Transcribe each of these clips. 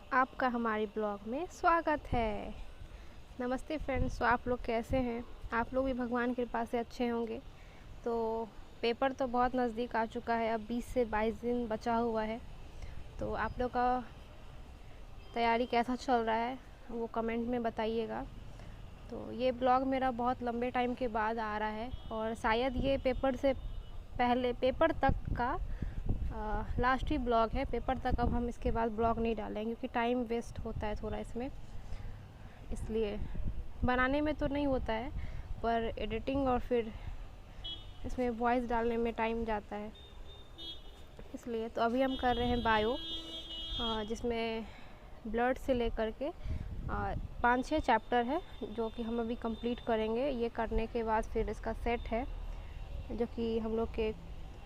आपका हमारे ब्लॉग में स्वागत है। नमस्ते फ्रेंड्स। तो आप लोग कैसे हैं? आप लोग भी भगवान की कृपा से अच्छे होंगे। तो पेपर तो बहुत नज़दीक आ चुका है, अब 20 से 22 दिन बचा हुआ है। तो आप लोग का तैयारी कैसा चल रहा है वो कमेंट में बताइएगा। तो ये ब्लॉग मेरा बहुत लंबे टाइम के बाद आ रहा है और शायद ये पेपर से पहले पेपर तक का लास्ट ही ब्लॉग है। पेपर तक अब हम इसके बाद ब्लॉग नहीं डालेंगे क्योंकि टाइम वेस्ट होता है थोड़ा इसमें, इसलिए बनाने में तो नहीं होता है पर एडिटिंग और फिर इसमें वॉइस डालने में टाइम जाता है, इसलिए। तो अभी हम कर रहे हैं बायो, जिसमें ब्लड से लेकर के 5-6 चैप्टर है जो कि हम अभी कंप्लीट करेंगे। ये करने के बाद फिर इसका सेट है जो कि हम लोग के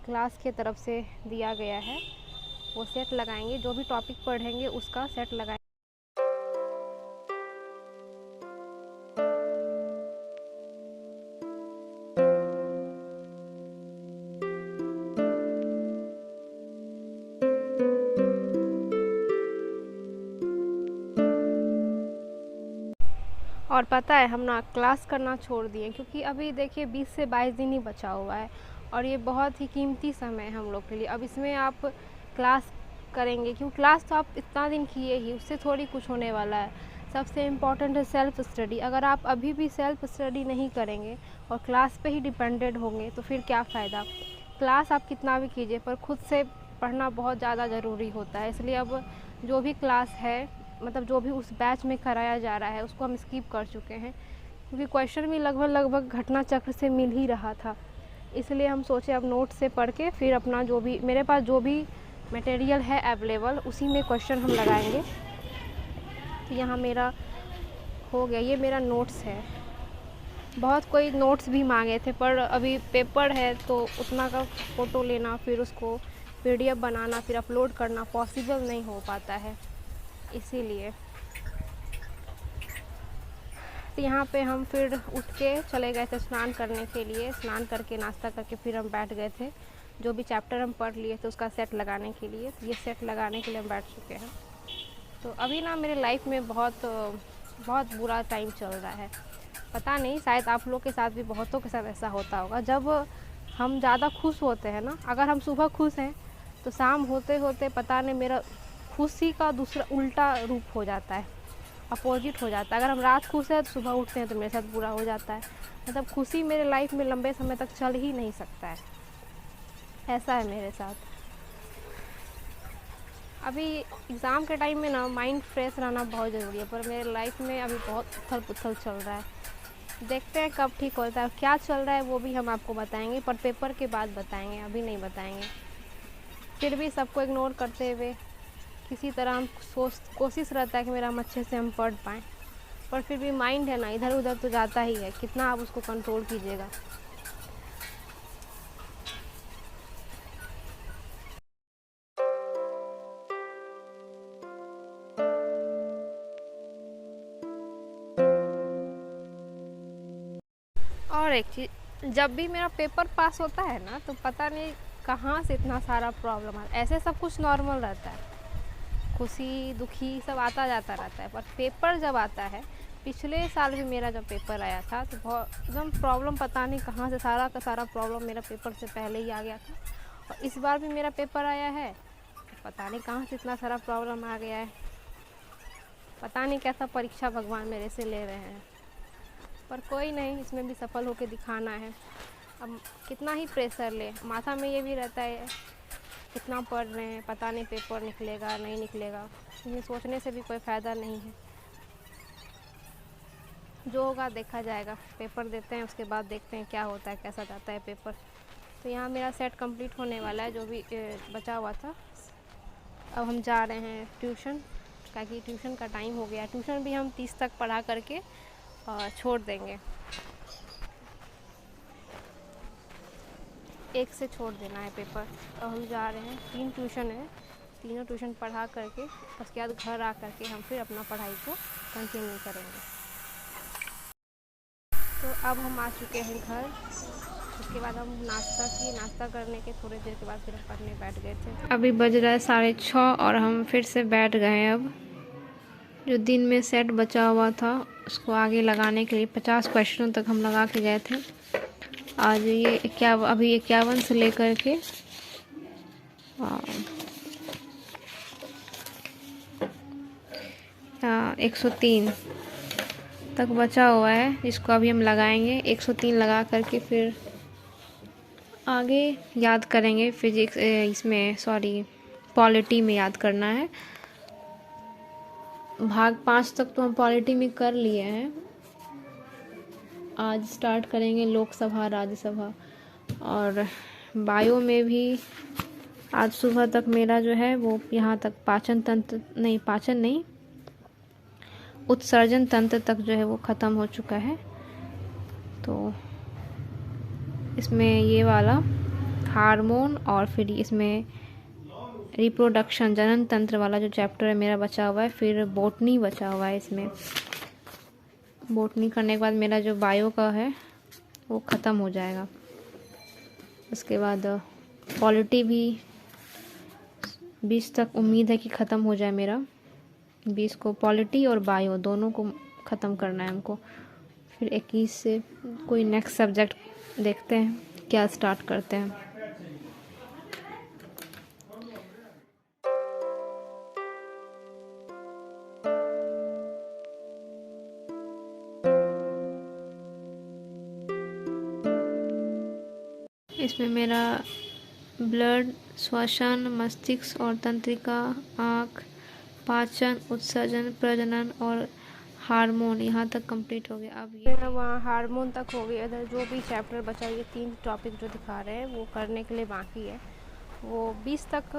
क्लास के तरफ से दिया गया है, वो सेट लगाएंगे। जो भी टॉपिक पढ़ेंगे उसका सेट लगाएंगे। और पता है हम ना क्लास करना छोड़ दिए क्योंकि अभी देखिए 20 से 22 दिन ही बचा हुआ है और ये बहुत ही कीमती समय है हम लोग के लिए। अब इसमें आप क्लास करेंगे क्यों? क्लास तो आप इतना दिन किए ही, उससे थोड़ी कुछ होने वाला है। सबसे इम्पॉर्टेंट है सेल्फ़ स्टडी। अगर आप अभी भी सेल्फ़ स्टडी नहीं करेंगे और क्लास पे ही डिपेंडेड होंगे तो फिर क्या फ़ायदा। क्लास आप कितना भी कीजिए पर खुद से पढ़ना बहुत ज़्यादा ज़रूरी होता है। इसलिए अब जो भी क्लास है, मतलब जो भी उस बैच में कराया जा रहा है उसको हम स्किप कर चुके हैं क्योंकि क्वेश्चन भी लगभग घटना चक्र से मिल ही रहा था। इसलिए हम सोचे अब नोट से पढ़ के फिर अपना जो भी मेरे पास जो भी मटेरियल है अवेलेबल उसी में क्वेश्चन हम लगाएंगे। तो यहाँ मेरा हो गया, ये मेरा नोट्स है। बहुत कोई नोट्स भी मांगे थे पर अभी पेपर है तो उतना का फ़ोटो लेना फिर उसको PDF बनाना फिर अपलोड करना पॉसिबल नहीं हो पाता है, इसीलिए। तो यहाँ पे हम फिर उठ के चले गए थे स्नान करने के लिए। स्नान करके नाश्ता करके फिर हम बैठ गए थे जो भी चैप्टर हम पढ़ लिए थे उसका सेट लगाने के लिए। तो ये सेट लगाने के लिए हम बैठ चुके हैं। तो अभी ना मेरे लाइफ में बहुत बहुत बुरा टाइम चल रहा है। पता नहीं, शायद आप लोग के साथ भी बहुतों के साथ ऐसा होता होगा। जब हम ज़्यादा खुश होते हैं ना, अगर हम सुबह खुश हैं तो शाम होते होते पता नहीं मेरा खुशी का दूसरा उल्टा रूप हो जाता है, अपोजिट हो जाता है। अगर हम रात खुश हैं तो सुबह उठते हैं तो मेरे साथ बुरा हो जाता है। मतलब खुशी मेरे लाइफ में लंबे समय तक चल ही नहीं सकता है, ऐसा है मेरे साथ। अभी एग्ज़ाम के टाइम में ना माइंड फ्रेश रहना बहुत ज़रूरी है पर मेरे लाइफ में अभी बहुत उथल पुथल चल रहा है। देखते हैं कब ठीक होता है। क्या चल रहा है वो भी हम आपको बताएंगे पर पेपर के बाद बताएंगे, अभी नहीं बताएंगे। फिर भी सबको इग्नोर करते हुए किसी तरह हम कोशिश रहता है कि मेरा हम अच्छे से हम पढ़ पाएँ, पर फिर भी माइंड है ना इधर उधर तो जाता ही है, कितना आप उसको कंट्रोल कीजिएगा। और एक चीज़, जब भी मेरा पेपर पास होता है ना तो पता नहीं कहाँ से इतना सारा प्रॉब्लम आता है। ऐसे सब कुछ नॉर्मल रहता है, खुशी दुखी सब आता जाता रहता है, पर पेपर जब आता है, पिछले साल भी मेरा जब पेपर आया था तो बहुत एकदम प्रॉब्लम पता नहीं कहाँ से सारा का सारा प्रॉब्लम मेरा पेपर से पहले ही आ गया था। और इस बार भी मेरा पेपर आया है तो पता नहीं कहाँ से इतना सारा प्रॉब्लम आ गया है। पता नहीं कैसा परीक्षा भगवान मेरे से ले रहे हैं, पर कोई नहीं, इसमें भी सफल होकर दिखाना है। अब कितना ही प्रेशर ले, माथा में ये भी रहता है कितना पढ़ रहे हैं, पता नहीं पेपर निकलेगा नहीं निकलेगा। ये सोचने से भी कोई फ़ायदा नहीं है, जो होगा देखा जाएगा। पेपर देते हैं उसके बाद देखते हैं क्या होता है, कैसा जाता है पेपर। तो यहाँ मेरा सेट कंप्लीट होने वाला है जो भी बचा हुआ था। अब हम जा रहे हैं ट्यूशन, ताकि ट्यूशन का टाइम हो गया। ट्यूशन भी हम 30 तक पढ़ा करके छोड़ देंगे, 1 से छोड़ देना है पेपर। अब हम जा रहे हैं, 3 ट्यूशन है, तीनों ट्यूशन पढ़ा करके उसके बाद घर आ करके हम फिर अपना पढ़ाई को कंटिन्यू करेंगे। तो अब हम आ चुके हैं घर। उसके बाद हम नाश्ता किए, नाश्ता करने के थोड़ी देर के बाद फिर हम पढ़ने बैठ गए थे। अभी बज रहा है 6:30 और हम फिर से बैठ गए हैं अब। जो दिन में सेट बचा हुआ था उसको आगे लगाने के लिए 50 क्वेश्चनों तक हम लगा के गए थे। आज ये अभी 51 से लेकर के 103 तक बचा हुआ है, जिसको अभी हम लगाएंगे। 103 लगा करके फिर आगे याद करेंगे। फिजिक्स इसमें पॉलिटी में याद करना है। भाग 5 तक तो हम पॉलिटी में कर लिए हैं। आज स्टार्ट करेंगे लोकसभा, राज्यसभा और बायो में भी। आज सुबह तक मेरा जो है वो यहाँ तक पाचन नहीं उत्सर्जन तंत्र तक जो है वो ख़त्म हो चुका है। तो इसमें ये वाला हार्मोन और फिर इसमें रिप्रोडक्शन जनन तंत्र वाला जो चैप्टर है मेरा बचा हुआ है। फिर बॉटनी बचा हुआ है। इसमें बॉटनी करने के बाद मेरा जो बायो का है वो ख़त्म हो जाएगा। उसके बाद पॉलिटी भी 20 तक उम्मीद है कि ख़त्म हो जाए मेरा। 20 को पॉलिटी और बायो दोनों को ख़त्म करना है हमको। फिर 21 से कोई नेक्स्ट सब्जेक्ट देखते हैं क्या स्टार्ट करते हैं। इसमें मेरा ब्लड, श्वसन, मस्तिष्क और तंत्रिका, आँख, पाचन, उत्सर्जन, प्रजनन और हार्मोन यहाँ तक कंप्लीट हो गया। अब ये वहाँ हार्मोन तक हो गया। इधर जो भी चैप्टर बचा, ये 3 टॉपिक जो दिखा रहे हैं वो करने के लिए बाकी है। वो 20 तक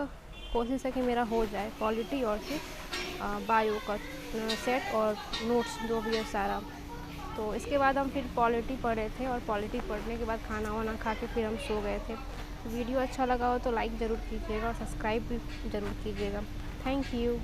कोशिश है कि मेरा हो जाए। पॉलिटी और फिर बायो का सेट और नोट्स जो भी है सारा। तो इसके बाद हम फिर पॉलिटी पढ़े थे और पॉलिटी पढ़ने के बाद खाना वाना खा के फिर हम सो गए थे। वीडियो अच्छा लगा हो तो लाइक ज़रूर कीजिएगा और सब्सक्राइब भी ज़रूर कीजिएगा। Thank you.